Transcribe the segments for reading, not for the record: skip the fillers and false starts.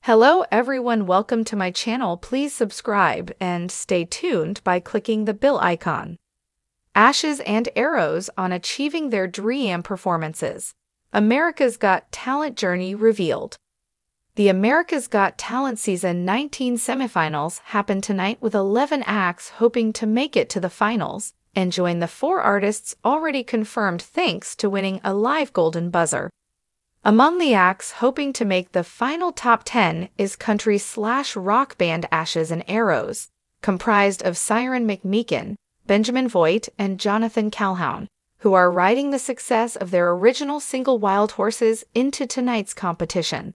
Hello everyone, welcome to my channel. Please subscribe and stay tuned by clicking the bell icon. Ashes and Arrows on achieving their dream performances. America's Got Talent journey revealed. The America's Got Talent Season 19 semifinals happen tonight with 11 acts hoping to make it to the finals and join the 4 artists already confirmed thanks to winning a live golden buzzer. Among the acts hoping to make the final top 10 is country/rock band Ashes and Arrows, comprised of Siren McMeekin, Benjamin Voigt, and Jonathan Calhoun, who are riding the success of their original single Wild Horses into tonight's competition.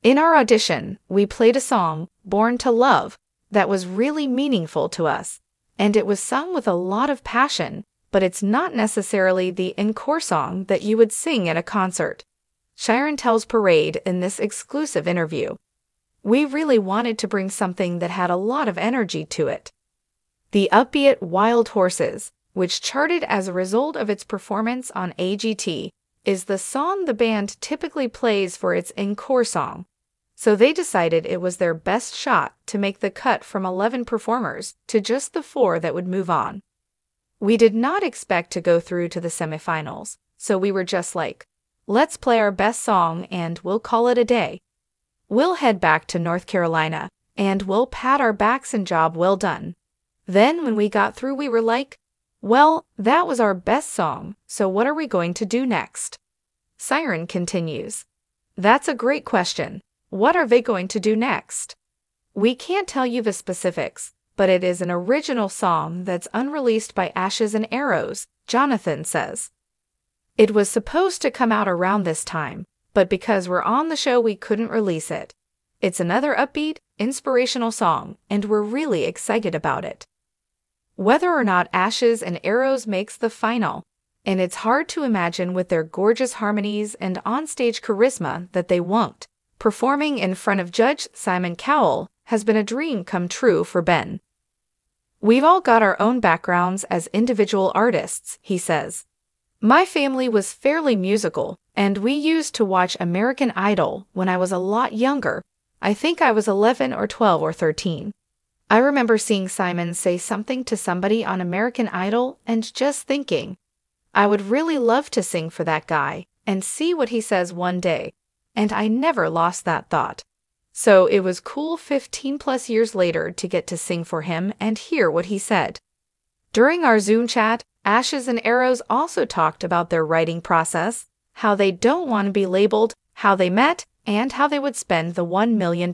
In our audition, we played a song, Born to Love, that was really meaningful to us, and it was sung with a lot of passion, but it's not necessarily the encore song that you would sing at a concert. Siren tells Parade in this exclusive interview. We really wanted to bring something that had a lot of energy to it. The upbeat Wild Horses, which charted as a result of its performance on AGT, is the song the band typically plays for its encore song. So they decided it was their best shot to make the cut from 11 performers to just the 4 that would move on. We did not expect to go through to the semifinals, so we were just like, let's play our best song and we'll call it a day. We'll head back to North Carolina and we'll pat our backs and job well done. Then when we got through we were like, well, that was our best song, so what are we going to do next? Siren continues. That's a great question. What are they going to do next? We can't tell you the specifics, but it is an original song that's unreleased by Ashes and Arrows, Jonathan says. It was supposed to come out around this time, but because we're on the show we couldn't release it. It's another upbeat, inspirational song, and we're really excited about it. Whether or not Ashes and Arrows makes the final, and it's hard to imagine with their gorgeous harmonies and onstage charisma that they won't. Performing in front of Judge Simon Cowell has been a dream come true for Ben. We've all got our own backgrounds as individual artists, he says. My family was fairly musical, and we used to watch American Idol when I was a lot younger. I think I was 11 or 12 or 13. I remember seeing Simon say something to somebody on American Idol and just thinking, I would really love to sing for that guy and see what he says one day, and I never lost that thought. So it was cool 15 plus years later to get to sing for him and hear what he said. During our Zoom chat, Ashes and Arrows also talked about their writing process, how they don't want to be labeled, how they met, and how they would spend the $1 million.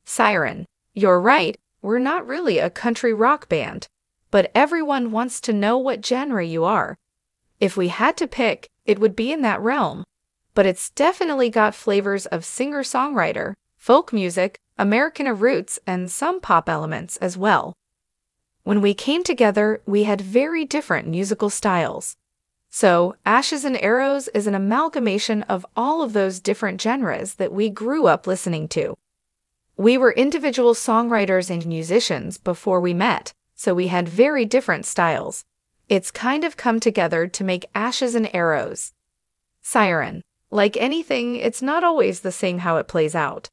Siren, you're right, we're not really a country rock band, but everyone wants to know what genre you are. If we had to pick, it would be in that realm, but it's definitely got flavors of singer-songwriter, folk music, Americana roots, and some pop elements as well. When we came together, we had very different musical styles. So, Ashes and Arrows is an amalgamation of all of those different genres that we grew up listening to. We were individual songwriters and musicians before we met, so we had very different styles. It's kind of come together to make Ashes and Arrows. Siren, like anything, it's not always the same how it plays out.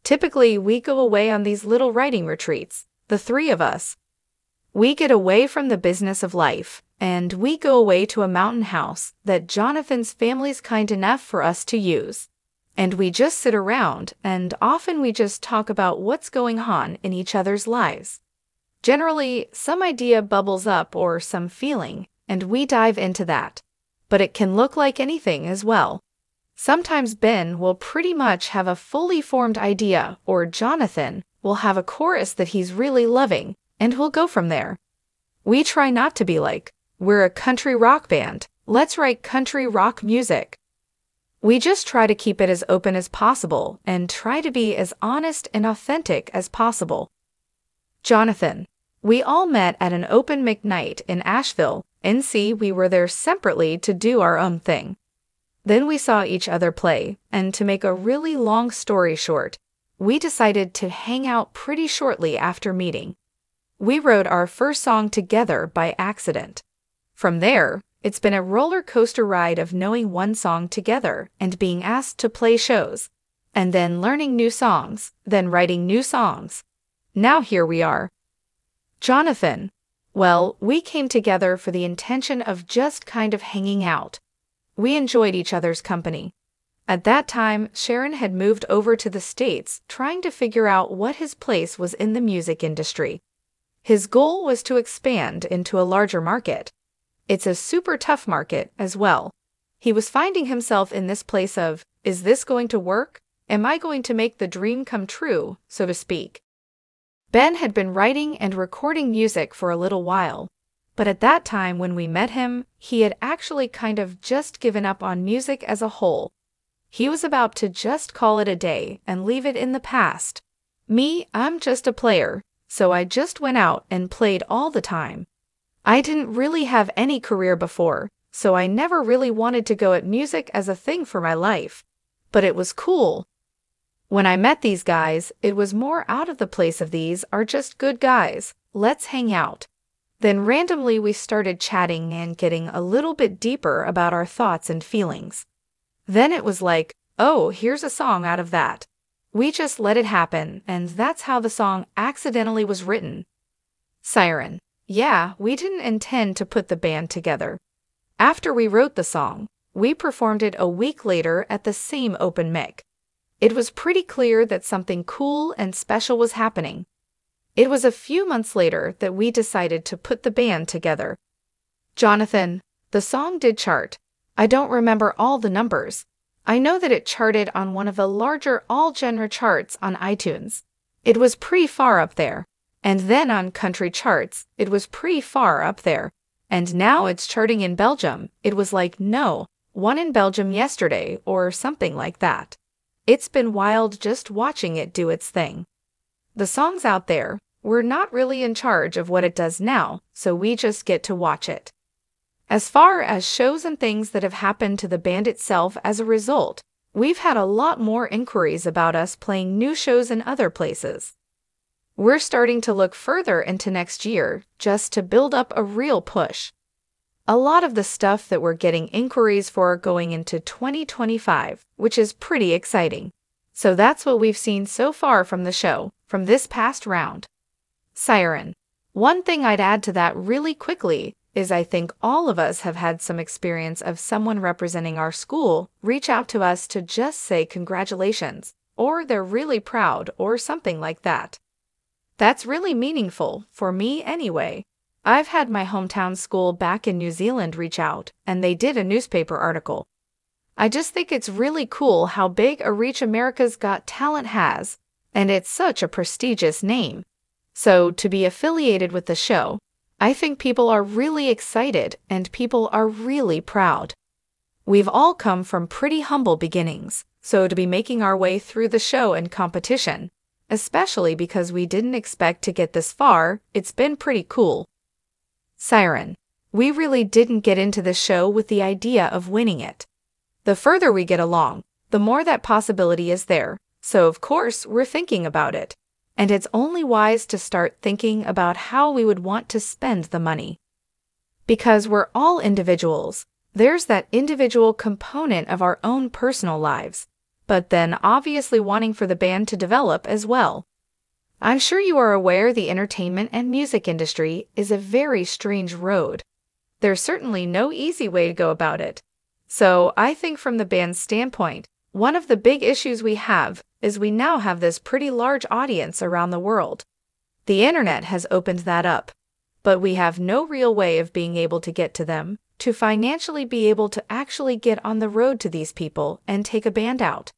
Typically, we go away on these little writing retreats, the 3 of us. We get away from the business of life, and we go away to a mountain house that Jonathan's family's kind enough for us to use. And we just sit around, and often we just talk about what's going on in each other's lives. Generally, some idea bubbles up or some feeling, and we dive into that. But it can look like anything as well. Sometimes Ben will pretty much have a fully formed idea, or Jonathan will have a chorus that he's really loving, and we'll go from there. We try not to be like, we're a country rock band, let's write country rock music. We just try to keep it as open as possible and try to be as honest and authentic as possible. Jonathan, we all met at an open mic night in Asheville, NC. We were there separately to do our own thing. Then we saw each other play, and to make a really long story short, we decided to hang out pretty shortly after meeting. We wrote our first song together by accident. From there, it's been a roller coaster ride of knowing one song together and being asked to play shows. and then learning new songs, then writing new songs. Now here we are. Jonathan. Well, we came together for the intention of just kind of hanging out. We enjoyed each other's company. At that time, Sharon had moved over to the States trying to figure out what his place was in the music industry. His goal was to expand into a larger market. It's a super tough market as well. He was finding himself in this place of, is this going to work? Am I going to make the dream come true, so to speak? Ben had been writing and recording music for a little while, but at that time when we met him, he had actually kind of just given up on music as a whole. He was about to just call it a day and leave it in the past. Me, I'm just a player, so I just went out and played all the time. I didn't really have any career before, so I never really wanted to go at music as a thing for my life. But it was cool. When I met these guys, it was more out of the place of these are just good guys, let's hang out. Then randomly we started chatting and getting a little bit deeper about our thoughts and feelings. Then it was like, oh, here's a song out of that. We just let it happen, and that's how the song accidentally was written. Siren. Yeah, we didn't intend to put the band together. After we wrote the song, we performed it a week later at the same open mic. It was pretty clear that something cool and special was happening. It was a few months later that we decided to put the band together. Jonathan, the song did chart. I don't remember all the numbers. I know that it charted on one of the larger all-genre charts on iTunes. It was pretty far up there. And then on country charts, it was pretty far up there. And now it's charting in Belgium. It was like, no, one in Belgium yesterday or something like that. It's been wild just watching it do its thing. The songs out there, we're not really in charge of what it does now, so we just get to watch it. As far as shows and things that have happened to the band itself as a result, we've had a lot more inquiries about us playing new shows in other places. We're starting to look further into next year just to build up a real push. A lot of the stuff that we're getting inquiries for going into 2025, which is pretty exciting. So that's what we've seen so far from the show, from this past round. Siren. One thing I'd add to that really quickly is I think all of us have had some experience of someone representing our school reach out to us to just say congratulations, or they're really proud, or something like that. That's really meaningful, for me anyway. I've had my hometown school back in New Zealand reach out, and they did a newspaper article. I just think it's really cool how big a reach America's Got Talent has, and it's such a prestigious name. So, to be affiliated with the show, I think people are really excited and people are really proud. We've all come from pretty humble beginnings, so to be making our way through the show and competition, especially because we didn't expect to get this far, it's been pretty cool. Siren. We really didn't get into the show with the idea of winning it. The further we get along, the more that possibility is there, so of course we're thinking about it. And it's only wise to start thinking about how we would want to spend the money. Because we're all individuals, there's that individual component of our own personal lives, but then obviously wanting for the band to develop as well. I'm sure you are aware the entertainment and music industry is a very strange road. There's certainly no easy way to go about it. So I think from the band's standpoint, one of the big issues we have is we now have this pretty large audience around the world. The internet has opened that up, but we have no real way of being able to get to them, to financially be able to actually get on the road to these people and take a band out.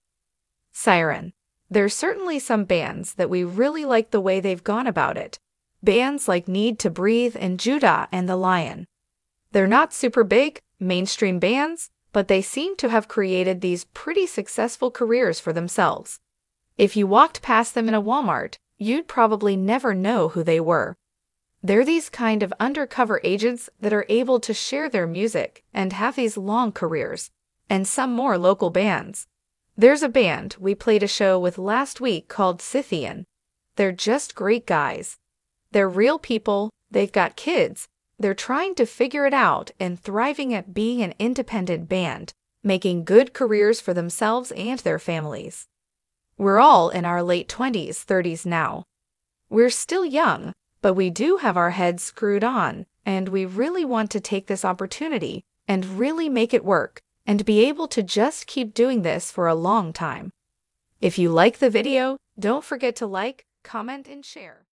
Siren. There's certainly some bands that we really like the way they've gone about it. Bands like Need to Breathe and Judah and the Lion. They're not super big, mainstream bands, but they seem to have created these pretty successful careers for themselves. If you walked past them in a Walmart, you'd probably never know who they were. They're these kind of undercover agents that are able to share their music and have these long careers, and some more local bands. There's a band we played a show with last week called Scythian. They're just great guys. They're real people, they've got kids, they're trying to figure it out and thriving at being an independent band, making good careers for themselves and their families. We're all in our late 20s, 30s now. We're still young, but we do have our heads screwed on, and we really want to take this opportunity and really make it work and be able to just keep doing this for a long time. If you like the video, don't forget to like, comment, and share.